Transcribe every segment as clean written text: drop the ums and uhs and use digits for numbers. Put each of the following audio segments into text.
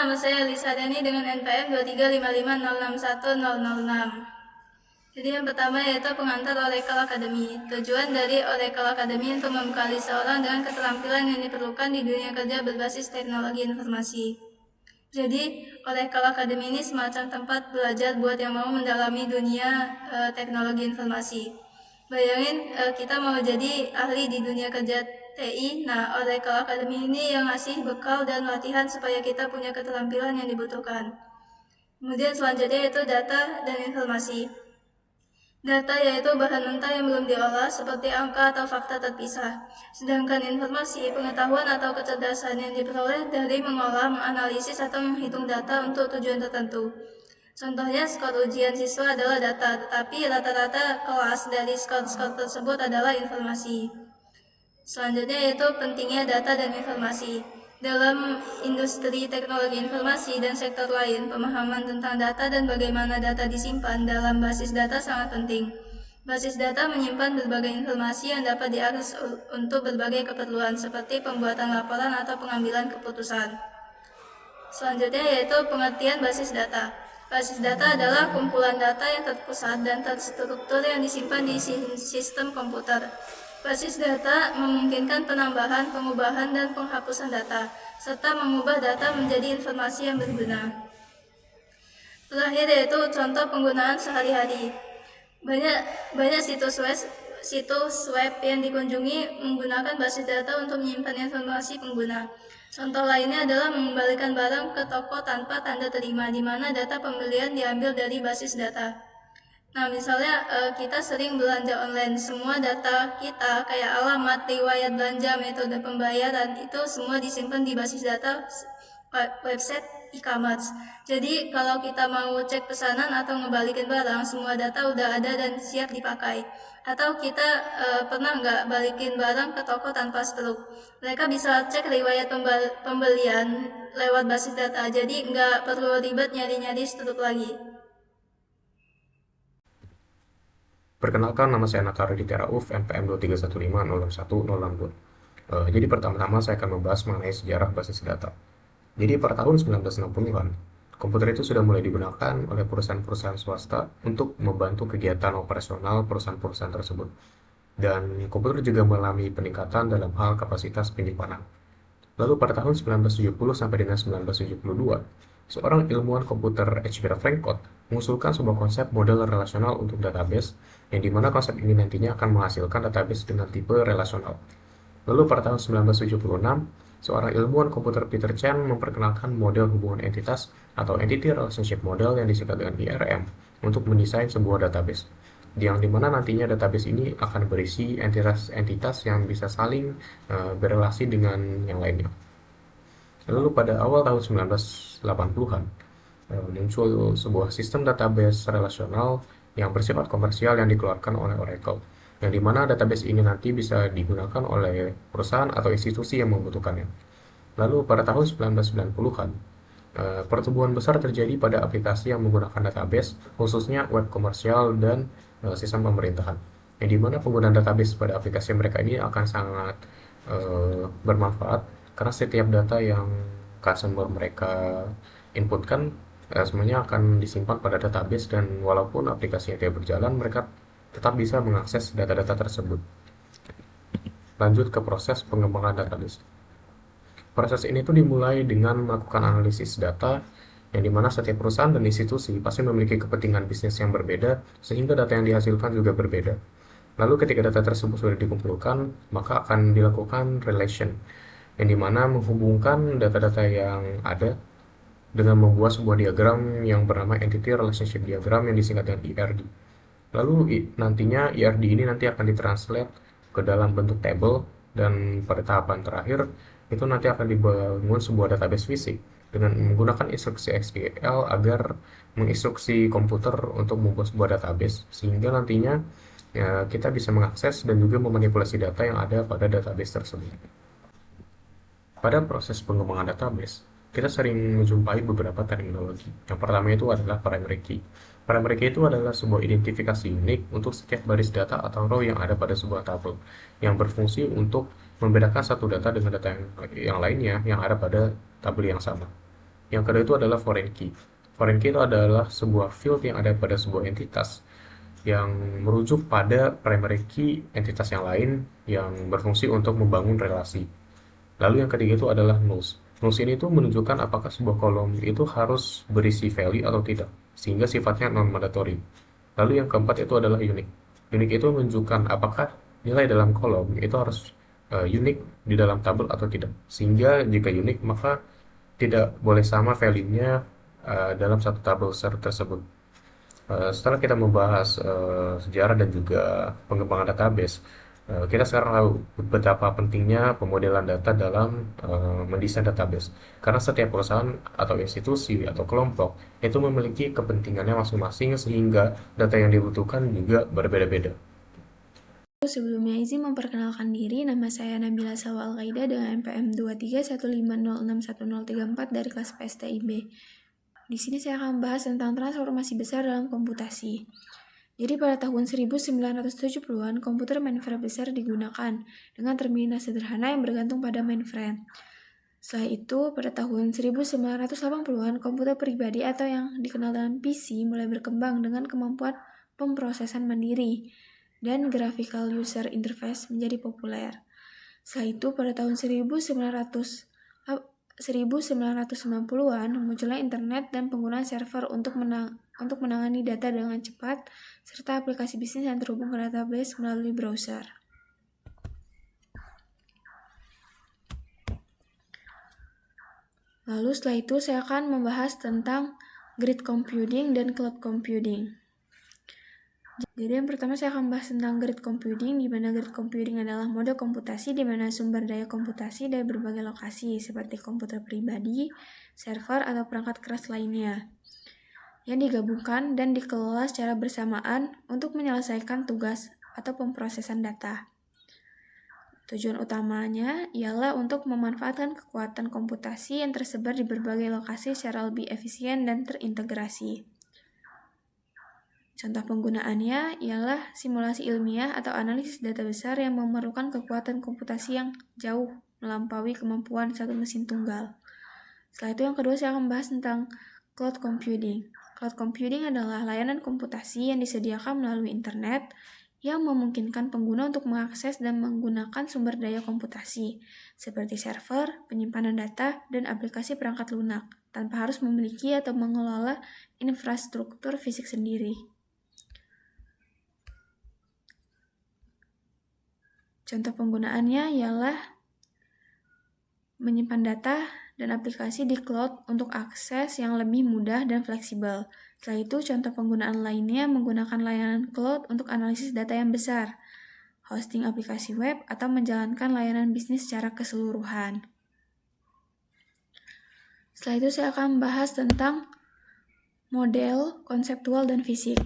nama saya Lisa Dani dengan NPM 23550610006. Jadi yang pertama yaitu pengantar Oracle Academy. Tujuan dari Oracle Academy untuk membekali seorang dengan keterampilan yang diperlukan di dunia kerja berbasis teknologi informasi. Jadi Oracle Academy ini semacam tempat belajar buat yang mau mendalami dunia teknologi informasi. Bayangin kita mau jadi ahli di dunia kerja TI, nah Oracle Academy ini yang ngasih bekal dan latihan supaya kita punya keterampilan yang dibutuhkan. Kemudian selanjutnya yaitu data dan informasi. Data yaitu bahan mentah yang belum diolah seperti angka atau fakta terpisah. Sedangkan informasi, pengetahuan atau kecerdasan yang diperoleh dari mengolah, menganalisis atau menghitung data untuk tujuan tertentu. Contohnya skor ujian siswa adalah data, tetapi rata-rata kelas dari skor-skor tersebut adalah informasi. Selanjutnya yaitu pentingnya data dan informasi. Dalam industri teknologi informasi dan sektor lain, pemahaman tentang data dan bagaimana data disimpan dalam basis data sangat penting. Basis data menyimpan berbagai informasi yang dapat diakses untuk berbagai keperluan seperti pembuatan laporan atau pengambilan keputusan. Selanjutnya yaitu pengertian basis data. Basis data adalah kumpulan data yang terpusat dan terstruktur yang disimpan di sistem komputer. Basis data memungkinkan penambahan, pengubahan, dan penghapusan data, serta mengubah data menjadi informasi yang berguna. Terakhir yaitu contoh penggunaan sehari-hari. Banyak situs web yang dikunjungi menggunakan basis data untuk menyimpan informasi pengguna. Contoh lainnya adalah mengembalikan barang ke toko tanpa tanda terima, di mana data pembelian diambil dari basis data. Nah, misalnya kita sering belanja online, semua data kita kayak alamat, riwayat belanja, metode pembayaran, itu semua disimpan di basis data website e-commerce. Jadi kalau kita mau cek pesanan atau ngebalikin barang, semua data udah ada dan siap dipakai. Atau kita pernah nggak balikin barang ke toko tanpa struk? Mereka bisa cek riwayat pembelian lewat basis data, jadi nggak perlu ribet nyari-nyari struk lagi. Perkenalkan, nama saya Natari Ditera UF, NPM 231506102. Jadi pertama-tama saya akan membahas mengenai sejarah basis data. Jadi pada tahun 1960-an, komputer itu sudah mulai digunakan oleh perusahaan-perusahaan swasta untuk membantu kegiatan operasional perusahaan-perusahaan tersebut. Dan komputer juga mengalami peningkatan dalam hal kapasitas penyimpanan. Lalu pada tahun 1970 sampai dengan 1972, seorang ilmuwan komputer H.B. Frankfurt mengusulkan sebuah konsep model relasional untuk database, yang dimana konsep ini nantinya akan menghasilkan database dengan tipe relasional. Lalu pada tahun 1976, seorang ilmuwan komputer Peter Chan memperkenalkan model hubungan entitas atau Entity Relationship Model yang disingkat dengan IRM untuk mendesain sebuah database, yang dimana nantinya database ini akan berisi entitas yang bisa saling berrelasi dengan yang lainnya. Lalu pada awal tahun 1980-an, muncul sebuah sistem database relasional yang bersifat komersial yang dikeluarkan oleh Oracle, yang dimana database ini nanti bisa digunakan oleh perusahaan atau institusi yang membutuhkannya. Lalu pada tahun 1990-an, pertumbuhan besar terjadi pada aplikasi yang menggunakan database, khususnya web komersial dan sistem pemerintahan, yang dimana penggunaan database pada aplikasi mereka ini akan sangat bermanfaat, karena setiap data yang customer mereka inputkan semuanya akan disimpan pada database, dan walaupun aplikasinya tidak berjalan, mereka tetap bisa mengakses data-data tersebut. Lanjut ke proses pengembangan database. Proses ini tuh dimulai dengan melakukan analisis data, yang dimana setiap perusahaan dan institusi pasti memiliki kepentingan bisnis yang berbeda, sehingga data yang dihasilkan juga berbeda. Lalu ketika data tersebut sudah dikumpulkan, maka akan dilakukan relation, yang dimana menghubungkan data-data yang ada dengan membuat sebuah diagram yang bernama Entity Relationship Diagram yang disingkat dengan IRD. Lalu nantinya IRD ini nanti akan ditranslate ke dalam bentuk table, dan pada tahapan terakhir itu nanti akan dibangun sebuah database fisik dengan menggunakan instruksi SQL agar menginstruksi komputer untuk membuat sebuah database, sehingga nantinya kita bisa mengakses dan juga memanipulasi data yang ada pada database tersebut. Pada proses pengembangan database, kita sering menjumpai beberapa terminologi. Yang pertama itu adalah primary key. Primary key itu adalah sebuah identifikasi unik untuk setiap baris data atau row yang ada pada sebuah tabel, yang berfungsi untuk membedakan satu data dengan data yang lainnya yang ada pada tabel yang sama. Yang kedua itu adalah foreign key. Foreign key itu adalah sebuah field yang ada pada sebuah entitas yang merujuk pada primary key entitas yang lain yang berfungsi untuk membangun relasi. Lalu yang ketiga itu adalah nulls. Nulls ini tuh menunjukkan apakah sebuah kolom itu harus berisi value atau tidak, sehingga sifatnya non-mandatory. Lalu yang keempat itu adalah unique. Unique itu menunjukkan apakah nilai dalam kolom itu harus unique di dalam tabel atau tidak. Sehingga jika unique maka tidak boleh sama value-nya dalam satu tabel tersebut. Setelah kita membahas sejarah dan juga pengembangan database, kita sekarang tahu betapa pentingnya pemodelan data dalam mendesain database. Karena setiap perusahaan atau institusi atau kelompok itu memiliki kepentingannya masing-masing sehingga data yang dibutuhkan juga berbeda-beda. Sebelumnya izin memperkenalkan diri, nama saya Nabila Salwa Al-Qaida dengan NPM 23150611034 dari kelas PSTIB. Di sini saya akan membahas tentang transformasi besar dalam komputasi. Jadi pada tahun 1970-an, komputer mainframe besar digunakan dengan terminal sederhana yang bergantung pada mainframe. Setelah itu, pada tahun 1980-an, komputer pribadi atau yang dikenal dengan PC mulai berkembang dengan kemampuan pemrosesan mandiri dan graphical user interface menjadi populer. Setelah itu, pada tahun 1990-an munculnya internet dan penggunaan server untuk menangani data dengan cepat, serta aplikasi bisnis yang terhubung ke database melalui browser. Lalu setelah itu saya akan membahas tentang grid computing dan cloud computing. Jadi yang pertama saya akan bahas tentang grid computing, di mana grid computing adalah model komputasi di mana sumber daya komputasi dari berbagai lokasi seperti komputer pribadi, server, atau perangkat keras lainnya yang digabungkan dan dikelola secara bersamaan untuk menyelesaikan tugas atau pemrosesan data. Tujuan utamanya ialah untuk memanfaatkan kekuatan komputasi yang tersebar di berbagai lokasi secara lebih efisien dan terintegrasi. Contoh penggunaannya ialah simulasi ilmiah atau analisis data besar yang memerlukan kekuatan komputasi yang jauh melampaui kemampuan satu mesin tunggal. Setelah itu yang kedua saya akan membahas tentang cloud computing. Cloud computing adalah layanan komputasi yang disediakan melalui internet yang memungkinkan pengguna untuk mengakses dan menggunakan sumber daya komputasi seperti server, penyimpanan data, dan aplikasi perangkat lunak tanpa harus memiliki atau mengelola infrastruktur fisik sendiri. Contoh penggunaannya ialah menyimpan data dan aplikasi di cloud untuk akses yang lebih mudah dan fleksibel. Setelah itu, contoh penggunaan lainnya menggunakan layanan cloud untuk analisis data yang besar, hosting aplikasi web, atau menjalankan layanan bisnis secara keseluruhan. Setelah itu, saya akan membahas tentang model, konseptual, dan fisik.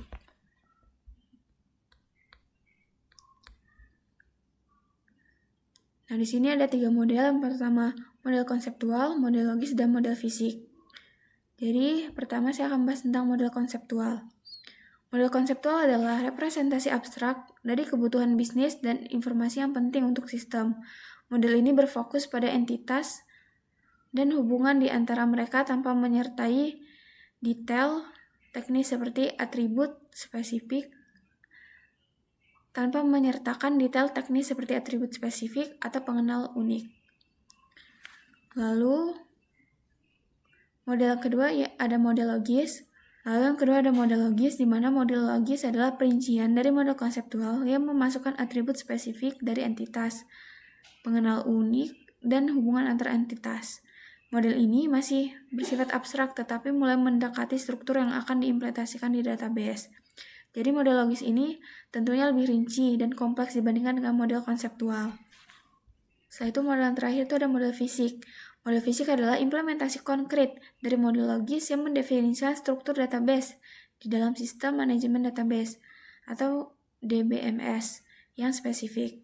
Nah, di sini ada 3 model. Yang pertama, model konseptual, model logis, dan model fisik. Jadi, pertama saya akan bahas tentang model konseptual. Model konseptual adalah representasi abstrak dari kebutuhan bisnis dan informasi yang penting untuk sistem. Model ini berfokus pada entitas dan hubungan di antara mereka tanpa menyertai detail teknis seperti atribut spesifik, atau pengenal unik. Lalu, model kedua ada model logis. Lalu yang kedua ada model logis, di mana model logis adalah perincian dari model konseptual yang memasukkan atribut spesifik dari entitas, pengenal unik, dan hubungan antar entitas. Model ini masih bersifat abstrak, tetapi mulai mendekati struktur yang akan diimplementasikan di database. Jadi model logis ini tentunya lebih rinci dan kompleks dibandingkan dengan model konseptual. Setelah itu model yang terakhir itu ada model fisik. Model fisik adalah implementasi konkret dari model logis yang mendefinisikan struktur database di dalam sistem manajemen database atau DBMS yang spesifik.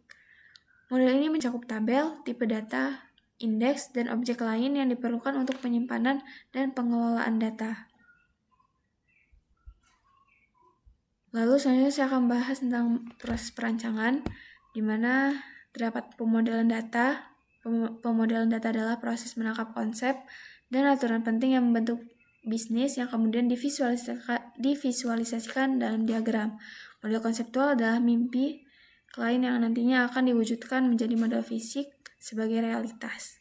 Model ini mencakup tabel, tipe data, indeks, dan objek lain yang diperlukan untuk penyimpanan dan pengelolaan data. Lalu selanjutnya saya akan bahas tentang proses perancangan, di mana terdapat pemodelan data. Pemodelan data adalah proses menangkap konsep dan aturan penting yang membentuk bisnis yang kemudian divisualisasikan dalam diagram. Model konseptual adalah mimpi klien yang nantinya akan diwujudkan menjadi model fisik sebagai realitas.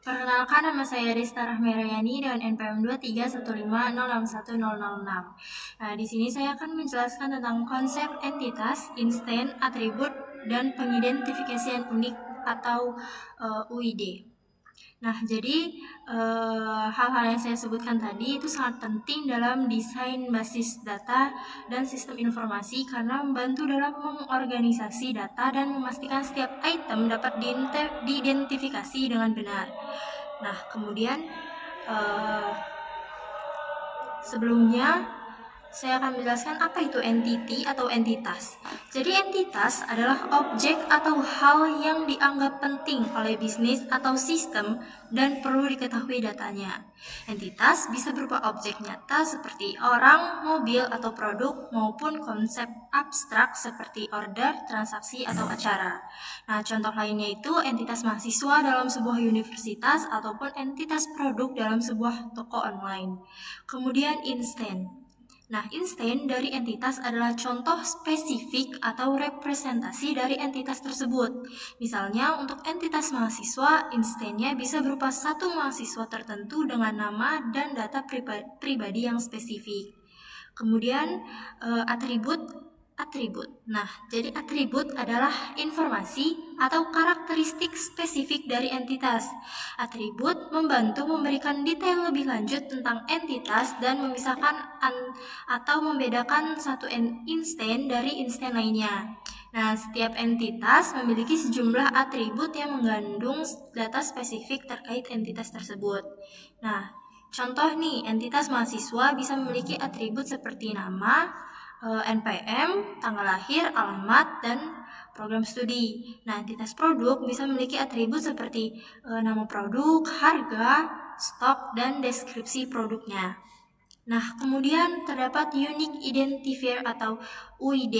Perkenalkan, nama saya Desta Rahmerayani dengan NPM 2315061006. Nah, di sini saya akan menjelaskan tentang konsep entitas, instan, atribut, dan pengidentifikasian unik atau UID. Nah, jadi hal-hal yang saya sebutkan tadi itu sangat penting dalam desain basis data dan sistem informasi karena membantu dalam mengorganisasi data dan memastikan setiap item dapat diidentifikasi dengan benar. Nah, kemudian sebelumnya saya akan menjelaskan apa itu entity atau entitas. Jadi entitas adalah objek atau hal yang dianggap penting oleh bisnis atau sistem dan perlu diketahui datanya. Entitas bisa berupa objek nyata seperti orang, mobil, atau produk maupun konsep abstrak seperti order, transaksi, atau acara. Nah, contoh lainnya itu entitas mahasiswa dalam sebuah universitas ataupun entitas produk dalam sebuah toko online. Kemudian instan. Nah, instan dari entitas adalah contoh spesifik atau representasi dari entitas tersebut. Misalnya, untuk entitas mahasiswa, instannya bisa berupa satu mahasiswa tertentu dengan nama dan data pribadi yang spesifik. Kemudian, atribut. Nah, jadi atribut adalah informasi atau karakteristik spesifik dari entitas. Atribut membantu memberikan detail lebih lanjut tentang entitas dan memisahkan atau membedakan satu instan dari instan lainnya. Nah, setiap entitas memiliki sejumlah atribut yang mengandung data spesifik terkait entitas tersebut. Nah, contoh nih, entitas mahasiswa bisa memiliki atribut seperti nama, NPM, tanggal lahir, alamat, dan program studi. Nah, entitas produk bisa memiliki atribut seperti nama produk, harga, stok, dan deskripsi produknya. Nah, kemudian terdapat unique identifier atau UID.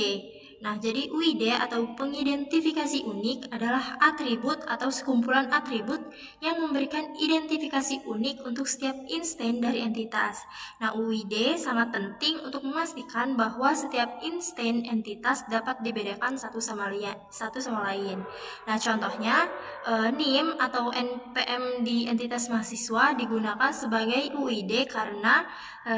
Nah, jadi UID atau pengidentifikasi unik adalah atribut atau sekumpulan atribut yang memberikan identifikasi unik untuk setiap instan dari entitas. Nah, UID sangat penting untuk memastikan bahwa setiap instan entitas dapat dibedakan satu sama lain. Nah, contohnya NIM atau NPM di entitas mahasiswa digunakan sebagai UID karena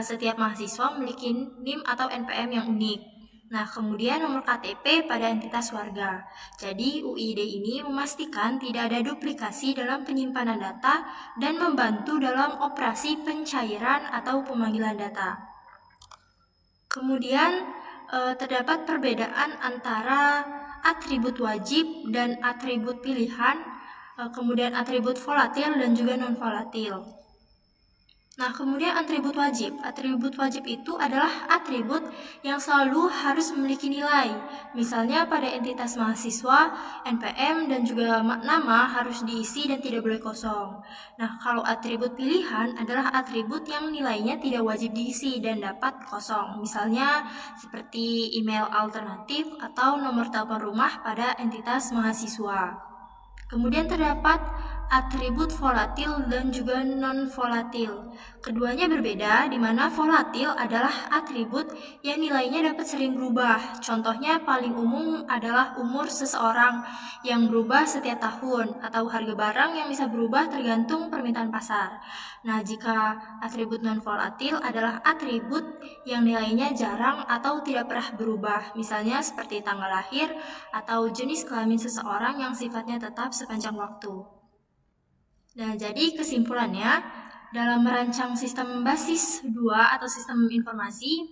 setiap mahasiswa memiliki NIM atau NPM yang unik. Nah, kemudian nomor KTP pada entitas warga. Jadi, UID ini memastikan tidak ada duplikasi dalam penyimpanan data dan membantu dalam operasi pencairan atau pemanggilan data. Kemudian, terdapat perbedaan antara atribut wajib dan atribut pilihan, kemudian atribut volatil dan juga non-volatil. Nah, kemudian atribut wajib. Atribut wajib itu adalah atribut yang selalu harus memiliki nilai. Misalnya pada entitas mahasiswa, NPM dan juga nama harus diisi dan tidak boleh kosong. Nah, kalau atribut pilihan adalah atribut yang nilainya tidak wajib diisi dan dapat kosong. Misalnya seperti email alternatif atau nomor telepon rumah pada entitas mahasiswa. Kemudian terdapat atribut volatil dan juga non-volatil. Keduanya berbeda, di mana volatil adalah atribut yang nilainya dapat sering berubah. Contohnya paling umum adalah umur seseorang yang berubah setiap tahun, atau harga barang yang bisa berubah tergantung permintaan pasar. Nah, jika atribut non-volatil adalah atribut yang nilainya jarang atau tidak pernah berubah, misalnya seperti tanggal lahir atau jenis kelamin seseorang yang sifatnya tetap sepanjang waktu. Nah, jadi kesimpulannya, dalam merancang sistem basis 2 atau sistem informasi,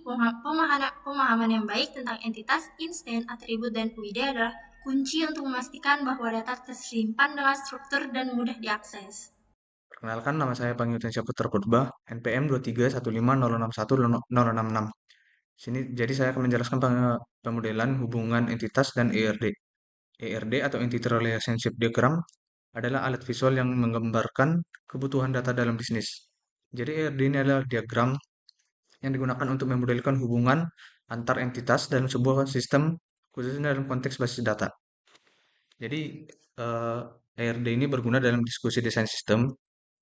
pemahaman yang baik tentang entitas, instan, atribut, dan UID adalah kunci untuk memastikan bahwa data tersimpan dengan struktur dan mudah diakses. Perkenalkan, nama saya Pangyutan Syaputra Purba, NPM 23150610066. Jadi saya akan menjelaskan pemodelan hubungan entitas dan ERD. ERD atau Entity Relationship Diagram adalah alat visual yang menggambarkan kebutuhan data dalam bisnis. Jadi ERD ini adalah diagram yang digunakan untuk memodelkan hubungan antar entitas dalam sebuah sistem, khususnya dalam konteks basis data. Jadi ERD ini berguna dalam diskusi desain sistem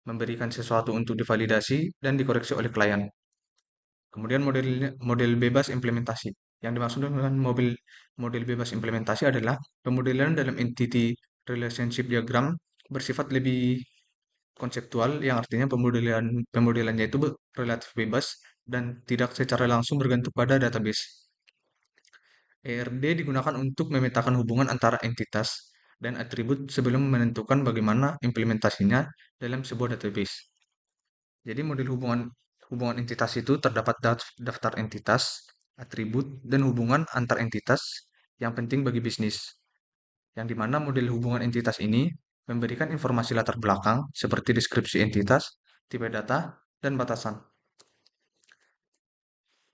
memberikan sesuatu untuk divalidasi dan dikoreksi oleh klien. Kemudian model bebas implementasi. Yang dimaksud dengan model bebas implementasi adalah pemodelan dalam entity relationship diagram bersifat lebih konseptual, yang artinya pemodelannya itu relatif bebas dan tidak secara langsung bergantung pada database. ERD digunakan untuk memetakan hubungan antara entitas dan atribut sebelum menentukan bagaimana implementasinya dalam sebuah database. Jadi model hubungan entitas itu terdapat daftar entitas, atribut, dan hubungan antar entitas yang penting bagi bisnis. Yang dimana model hubungan entitas ini memberikan informasi latar belakang seperti deskripsi entitas, tipe data, dan batasan.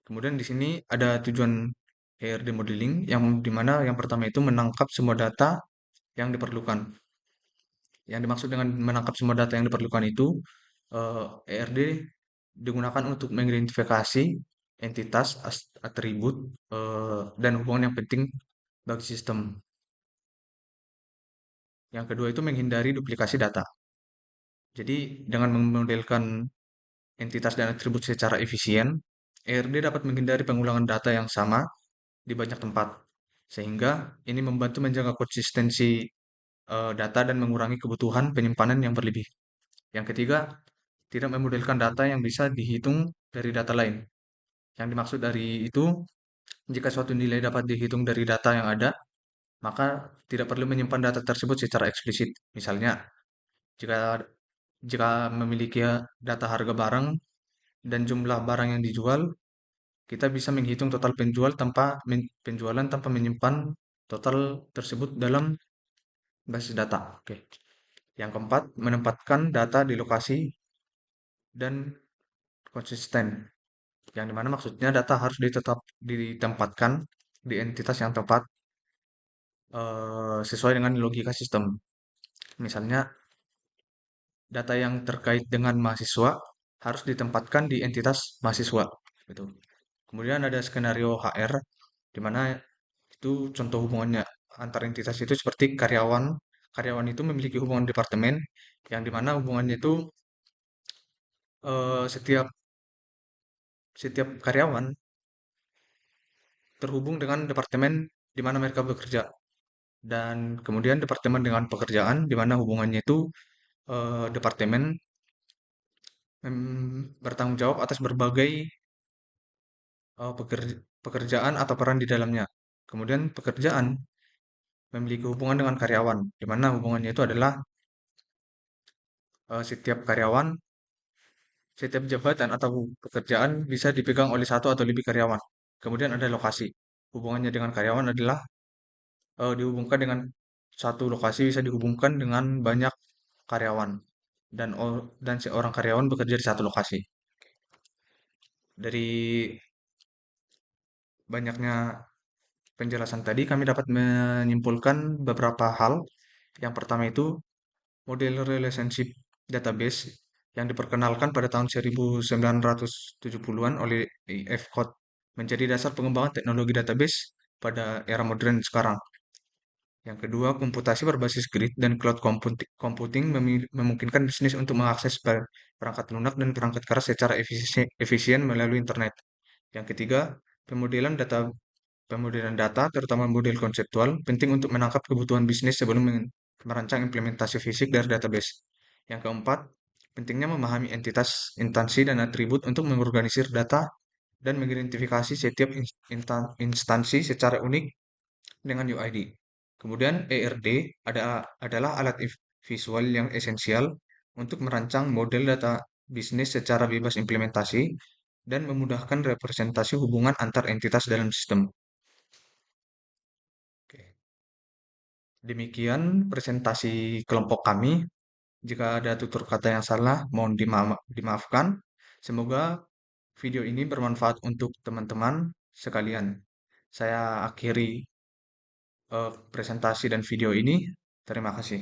Kemudian di sini ada tujuan ERD modeling yang dimana yang pertama itu menangkap semua data yang diperlukan. Yang dimaksud dengan menangkap semua data yang diperlukan itu, ERD digunakan untuk mengidentifikasi entitas, atribut, dan hubungan yang penting bagi sistem. Yang kedua itu menghindari duplikasi data. Jadi dengan memodelkan entitas dan atribut secara efisien, ERD dapat menghindari pengulangan data yang sama di banyak tempat. Sehingga ini membantu menjaga konsistensi data dan mengurangi kebutuhan penyimpanan yang berlebih. Yang ketiga, tidak memodelkan data yang bisa dihitung dari data lain. Yang dimaksud dari itu, jika suatu nilai dapat dihitung dari data yang ada, maka tidak perlu menyimpan data tersebut secara eksplisit. Misalnya, jika jika memiliki data harga barang dan jumlah barang yang dijual, kita bisa menghitung total penjualan tanpa menyimpan total tersebut dalam basis data. Oke. Yang keempat, menempatkan data di lokasi dan konsisten. Yang dimana maksudnya data harus ditempatkan di entitas yang tepat sesuai dengan logika sistem. Misalnya, data yang terkait dengan mahasiswa harus ditempatkan di entitas mahasiswa. Gitu. Kemudian ada skenario HR, di mana itu contoh hubungannya antar entitas itu seperti karyawan. Karyawan itu memiliki hubungan departemen, yang dimana hubungannya itu setiap setiap karyawan terhubung dengan departemen di mana mereka bekerja. Dan kemudian departemen dengan pekerjaan, di mana hubungannya itu departemen bertanggung jawab atas berbagai pekerjaan atau peran di dalamnya. Kemudian pekerjaan memiliki hubungan dengan karyawan, di mana hubungannya itu adalah setiap jabatan atau pekerjaan bisa dipegang oleh satu atau lebih karyawan. Kemudian ada lokasi. Hubungannya dengan karyawan adalah dihubungkan dengan satu lokasi bisa dihubungkan dengan banyak karyawan dan seorang karyawan bekerja di satu lokasi. Dari banyaknya penjelasan tadi kami dapat menyimpulkan beberapa hal. Yang pertama itu model relationship database yang diperkenalkan pada tahun 1970-an oleh E.F. Code menjadi dasar pengembangan teknologi database pada era modern sekarang. Yang kedua, komputasi berbasis grid dan cloud computing memungkinkan bisnis untuk mengakses perangkat lunak dan perangkat keras secara efisien melalui internet. Yang ketiga, pemodelan data, terutama model konseptual, penting untuk menangkap kebutuhan bisnis sebelum merancang implementasi fisik dari database. Yang keempat, pentingnya memahami entitas, instansi, dan atribut untuk mengorganisir data dan mengidentifikasi setiap instansi secara unik dengan UID. Kemudian ERD adalah alat visual yang esensial untuk merancang model data bisnis secara bebas implementasi dan memudahkan representasi hubungan antar entitas dalam sistem. Oke. Demikian presentasi kelompok kami. Jika ada tutur kata yang salah, mohon dimaafkan. Semoga video ini bermanfaat untuk teman-teman sekalian. Saya akhiri presentasi dan video ini. Terima kasih.